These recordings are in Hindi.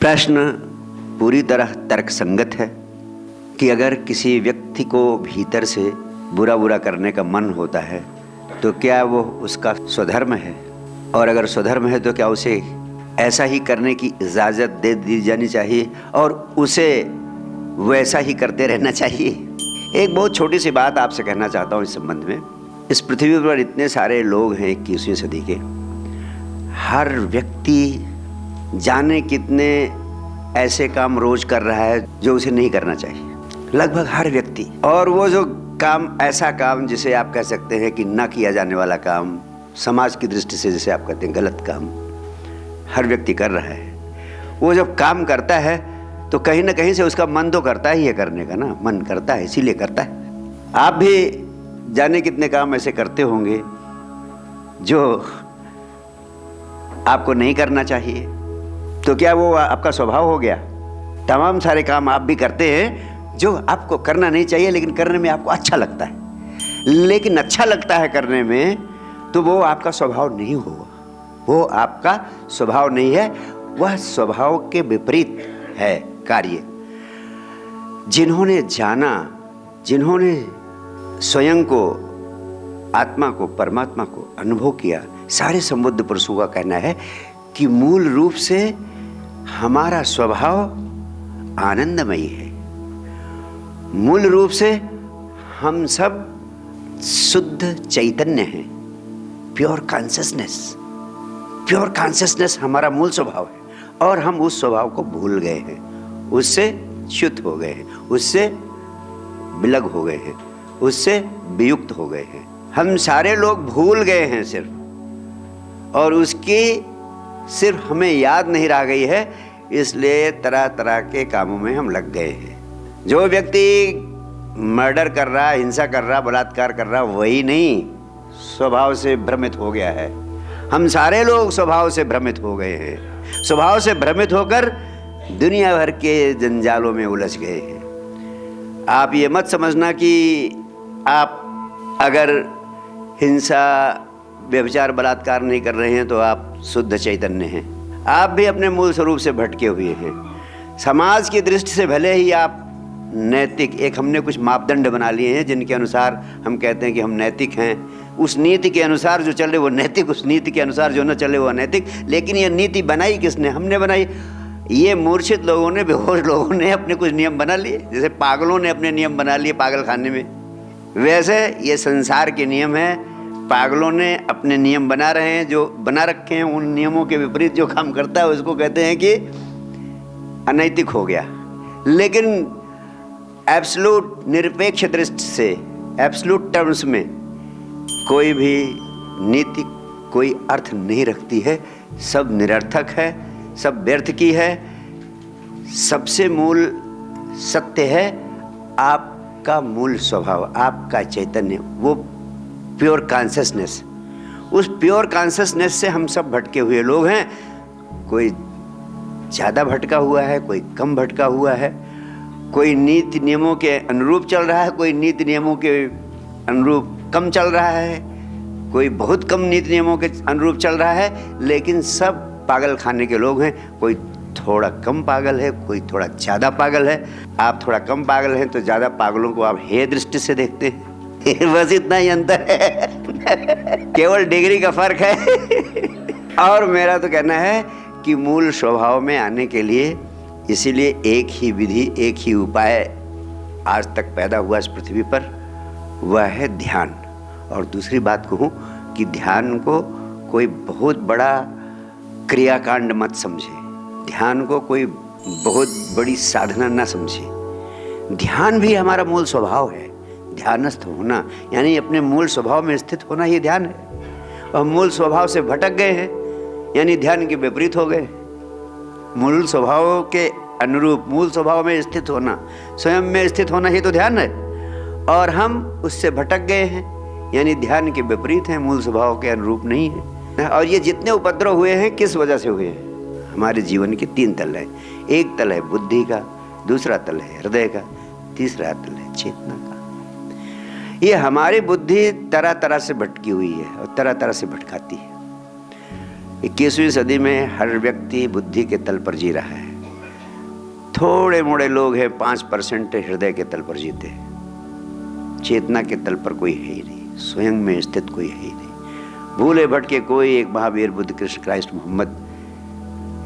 प्रश्न पूरी तरह तर्कसंगत है कि अगर किसी व्यक्ति को भीतर से बुरा बुरा करने का मन होता है तो क्या वो उसका स्वधर्म है, और अगर स्वधर्म है तो क्या उसे ऐसा ही करने की इजाज़त दे दी जानी चाहिए और उसे वैसा ही करते रहना चाहिए। एक बहुत छोटी सी बात आपसे कहना चाहता हूँ इस संबंध में। इस पृथ्वी पर इतने सारे लोग हैं 21वीं सदी के, हर व्यक्ति जाने कितने ऐसे काम रोज कर रहा है जो उसे नहीं करना चाहिए, लगभग हर व्यक्ति। और वो जो काम, ऐसा काम जिसे आप कह सकते हैं कि ना किया जाने वाला काम, समाज की दृष्टि से जिसे आप कहते हैं गलत काम, हर व्यक्ति कर रहा है। वो जब काम करता है तो कहीं ना कहीं से उसका मन तो करता ही है करने का, ना मन करता है, इसीलिए करता है। आप भी जाने कितने काम ऐसे करते होंगे जो आपको नहीं करना चाहिए, तो क्या वो आपका स्वभाव हो गया? तमाम सारे काम आप भी करते हैं जो आपको करना नहीं चाहिए लेकिन करने में आपको अच्छा लगता है, लेकिन अच्छा लगता है करने में, तो वो आपका स्वभाव नहीं होगा, वो आपका स्वभाव नहीं है, वह स्वभाव के विपरीत है कार्य। जिन्होंने जाना, जिन्होंने स्वयं को, आत्मा को, परमात्मा को अनुभव किया, सारे संबुद्ध पुरुषों का कहना है कि मूल रूप से हमारा स्वभाव आनंदमयी है। मूल रूप से हम सब शुद्ध चैतन्य हैं, प्योर कॉन्शियसनेस। प्योर कॉन्शियसनेस हमारा मूल स्वभाव है और हम उस स्वभाव को भूल गए हैं, उससे च्युत हो गए हैं, उससे विलग हो गए हैं, उससे वियुक्त हो गए हैं। हम सारे लोग भूल गए हैं सिर्फ, और उसकी सिर्फ हमें याद नहीं रह गई है, इसलिए तरह तरह के कामों में हम लग गए हैं। जो व्यक्ति मर्डर कर रहा, हिंसा कर रहा, बलात्कार कर रहा, वही नहीं, स्वभाव से भ्रमित हो गया है। हम सारे लोग स्वभाव से भ्रमित हो गए हैं, स्वभाव से भ्रमित होकर दुनिया भर के जंजालों में उलझ गए हैं। आप ये मत समझना कि आप अगर हिंसा, व्यभिचार, बलात्कार नहीं कर रहे हैं तो आप शुद्ध चैतन्य हैं। आप भी अपने मूल स्वरूप से भटके हुए हैं। समाज की दृष्टि से भले ही आप नैतिक, एक हमने कुछ मापदंड बना लिए हैं जिनके अनुसार हम कहते हैं कि हम नैतिक हैं, उस नीति के अनुसार जो चले वो नैतिक, उस नीति के अनुसार जो न चले वो अनैतिक। लेकिन ये नीति बनाई किसने? हमने बनाई। ये मूर्छित लोगों ने, बेहोश लोगों ने अपने कुछ नियम बना लिए, जैसे पागलों ने अपने नियम बना लिए पागल खाने में, वैसे ये संसार के नियम है। पागलों ने अपने नियम बना रहे हैं, जो बना रखे हैं, उन नियमों के विपरीत जो काम करता है उसको कहते हैं कि अनैतिक हो गया। लेकिन एब्सोल्यूट, निरपेक्ष दृष्टि से, एब्सोल्यूट टर्म्स में कोई भी नीति कोई अर्थ नहीं रखती है, सब निरर्थक है, सब व्यर्थ की है। सबसे मूल सत्य है आपका मूल स्वभाव, आपका चैतन्य, वो प्योर कॉन्शियसनेस। उस प्योर कॉन्शियसनेस से हम सब भटके हुए लोग हैं। कोई ज़्यादा भटका हुआ है, कोई कम भटका हुआ है, कोई नीति नियमों के अनुरूप चल रहा है, कोई नीति नियमों के अनुरूप कम चल रहा है, कोई बहुत कम नीति नियमों के अनुरूप चल रहा है। लेकिन सब पागल खाने के लोग हैं। कोई थोड़ा कम पागल है, कोई थोड़ा ज़्यादा पागल है। आप थोड़ा कम पागल हैं तो ज़्यादा पागलों को आप हे दृष्टि से देखते हैं। बस इतना ही अंतर है, केवल डिग्री का फर्क है। और मेरा तो कहना है कि मूल स्वभाव में आने के लिए, इसीलिए एक ही विधि, एक ही उपाय आज तक पैदा हुआ इस पृथ्वी पर, वह है ध्यान। और दूसरी बात कहूँ कि ध्यान को कोई बहुत बड़ा क्रियाकांड मत समझे, ध्यान को कोई बहुत बड़ी साधना ना समझे। ध्यान भी हमारा मूल स्वभाव है। ध्यानस्थ होना यानी अपने मूल स्वभाव में स्थित होना, ये ध्यान है। और मूल स्वभाव से भटक गए हैं यानी ध्यान के विपरीत हो गए। मूल स्वभाव के अनुरूप, मूल स्वभाव में स्थित होना, स्वयं में स्थित होना ही तो ध्यान है। और हम उससे भटक गए हैं यानी ध्यान के विपरीत हैं, मूल स्वभाव के अनुरूप नहीं है। और ये जितने उपद्रव हुए हैं किस वजह से हुए हैं? हमारे जीवन के 3 तल हैं। एक तल है बुद्धि का, दूसरा तल है हृदय का, तीसरा तल है चेतना का। ये हमारी बुद्धि तरह तरह से भटकी हुई है और तरह तरह से भटकाती है। 21वीं सदी में हर व्यक्ति बुद्धि के तल पर जी रहा है। थोड़े मोड़े लोग हैं, 5% हृदय के तल पर जीते, चेतना के तल पर कोई है ही नहीं, स्वयं में स्थित कोई है ही नहीं। भूले भटके कोई एक महावीर, बुद्ध, कृष्ण, क्राइस्ट, मोहम्मद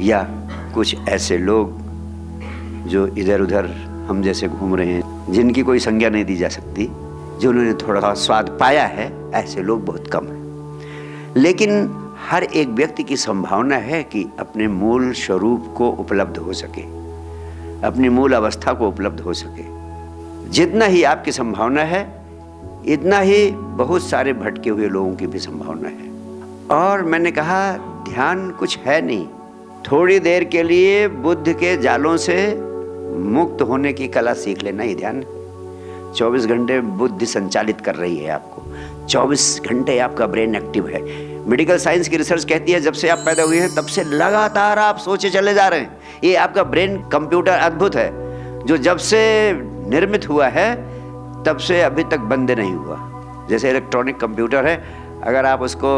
या कुछ ऐसे लोग जो इधर उधर हम जैसे घूम रहे हैं, जिनकी कोई संज्ञा नहीं दी जा सकती, जिन्होंने थोड़ा स्वाद पाया है, ऐसे लोग बहुत कम हैं। लेकिन हर एक व्यक्ति की संभावना है कि अपने मूल स्वरूप को उपलब्ध हो सके, अपनी मूल अवस्था को उपलब्ध हो सके। जितना ही आपकी संभावना है, इतना ही बहुत सारे भटके हुए लोगों की भी संभावना है। और मैंने कहा ध्यान कुछ है नहीं, थोड़ी देर के लिए बुद्ध के जालों से मुक्त होने की कला सीख लेना ही ध्यान है। 24 घंटे बुद्धि संचालित कर रही है आपको, 24 घंटे आपका ब्रेन एक्टिव है। मेडिकल साइंस की रिसर्च कहती है जब से आप पैदा हुए हैं तब से लगातार आप सोचे चले जा रहे हैं। ये आपका ब्रेन कंप्यूटर अद्भुत है, जो जब से निर्मित हुआ है तब से अभी तक बंद नहीं हुआ। जैसे इलेक्ट्रॉनिक कंप्यूटर है, अगर आप उसको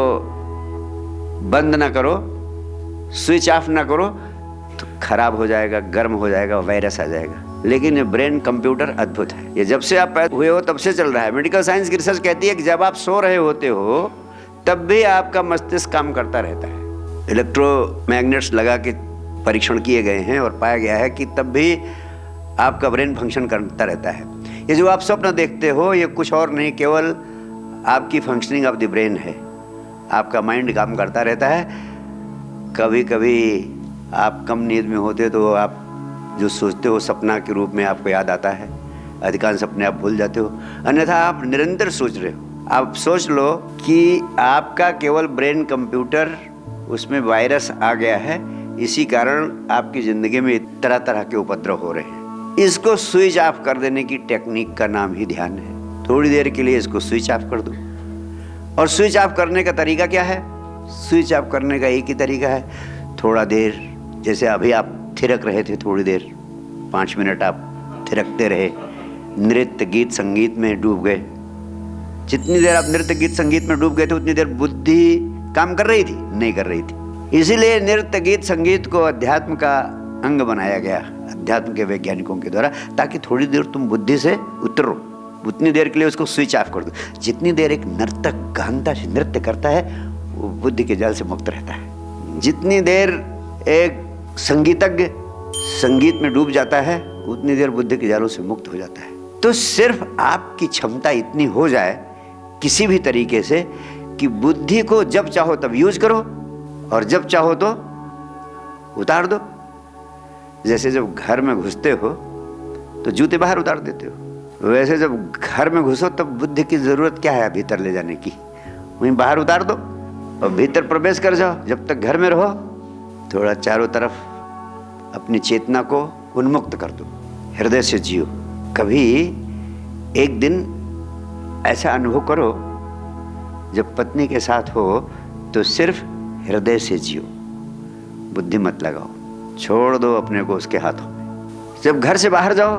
बंद ना करो, स्विच ऑफ ना करो तो खराब हो जाएगा, गर्म हो जाएगा, वायरस आ जाएगा। लेकिन ये ब्रेन कंप्यूटर अद्भुत है, ये जब से आप पैदा हुए हो तब से चल रहा है। मेडिकल साइंस की रिसर्च कहती है कि जब आप सो रहे होते हो तब भी आपका मस्तिष्क काम करता रहता है। इलेक्ट्रोमैग्नेट्स लगा के परीक्षण किए गए हैं और पाया गया है कि तब भी आपका ब्रेन फंक्शन करता रहता है। ये जो आप स्वप्न देखते हो ये कुछ और नहीं, केवल आपकी फंक्शनिंग ऑफ द ब्रेन है। आपका माइंड काम करता रहता है। कभी कभी आप कम नींद में होते तो आप जो सोचते हो सपना के रूप में आपको याद आता है, अधिकांश सपने आप भूल जाते हो, अन्यथा आप निरंतर सोच रहे हो। आप सोच लो कि आपका केवल ब्रेन कंप्यूटर, उसमें वायरस आ गया है, इसी कारण आपकी ज़िंदगी में तरह तरह के उपद्रव हो रहे हैं। इसको स्विच ऑफ कर देने की टेक्निक का नाम ही ध्यान है। थोड़ी देर के लिए इसको स्विच ऑफ कर दो। और स्विच ऑफ करने का तरीका क्या है? स्विच ऑफ करने का एक ही तरीका है, थोड़ा देर, जैसे अभी आप थिरक रहे थे, थोड़ी देर 5 मिनट आप थिरकते रहे, नृत्य गीत संगीत में डूब गए। जितनी देर आप नृत्य गीत संगीत में डूब गए थे उतनी देर बुद्धि काम कर रही थी? नहीं कर रही थी। इसीलिए नृत्य गीत संगीत को अध्यात्म का अंग बनाया गया, अध्यात्म के वैज्ञानिकों के द्वारा, ताकि थोड़ी देर तुम बुद्धि से उतरो। उतनी देर के लिए उसको स्विच ऑफ कर दो। जितनी देर एक नर्तक गहनता से नृत्य करता है वो बुद्धि के जाल से मुक्त रहता है। जितनी देर एक संगीतज्ञ संगीत में डूब जाता है उतनी देर बुद्धि के जालों से मुक्त हो जाता है। तो सिर्फ आपकी क्षमता इतनी हो जाए किसी भी तरीके से कि बुद्धि को जब चाहो तब यूज करो और जब चाहो तो उतार दो। जैसे जब घर में घुसते हो तो जूते बाहर उतार देते हो, वैसे जब घर में घुसो तब बुद्धि की जरूरत क्या है भीतर ले जाने की? वहीं बाहर उतार दो और भीतर प्रवेश कर जाओ। जब तक घर में रहो थोड़ा चारों तरफ अपनी चेतना को उन्मुक्त कर दो, हृदय से जियो। कभी एक दिन ऐसा अनुभव करो जब पत्नी के साथ हो तो सिर्फ हृदय से जियो, बुद्धि मत लगाओ, छोड़ दो अपने को उसके हाथों में। जब घर से बाहर जाओ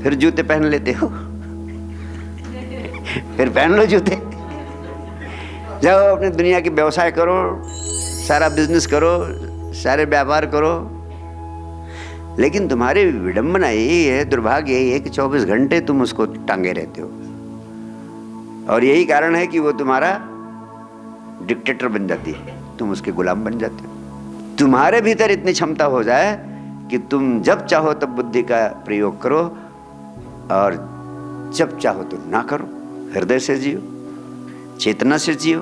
फिर जूते पहन लेते हो फिर पहन लो जूते, जाओ अपनी दुनिया की व्यवसाय करो, सारा बिजनेस करो, सारे व्यापार करो। लेकिन तुम्हारी विडंबना यही है, दुर्भाग्य यही है कि 24 घंटे तुम उसको टांगे रहते हो और यही कारण है कि वो तुम्हारा डिक्टेटर बन जाती है, तुम उसके गुलाम बन जाते हो। तुम्हारे भीतर इतनी क्षमता हो जाए कि तुम जब चाहो तब बुद्धि का प्रयोग करो और जब चाहो तो ना करो। हृदय से जियो, चेतना से जियो,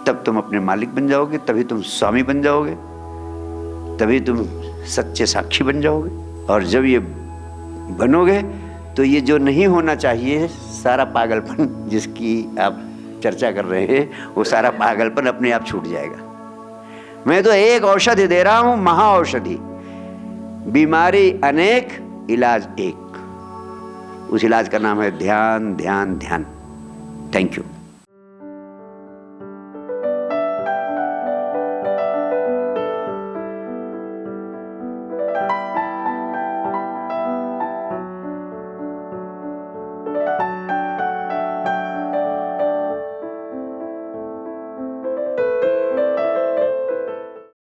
तब तुम अपने मालिक बन जाओगे, तभी तुम स्वामी बन जाओगे, तभी तुम सच्चे साक्षी बन जाओगे। और जब ये बनोगे तो ये जो नहीं होना चाहिए, सारा पागलपन जिसकी आप चर्चा कर रहे हैं, वो सारा पागलपन अपने आप छूट जाएगा। मैं तो एक औषधि दे रहा हूं, महा औषधि। बीमारी अनेक, इलाज एक। उस इलाज का नाम है ध्यान, ध्यान, ध्यान। Thank you.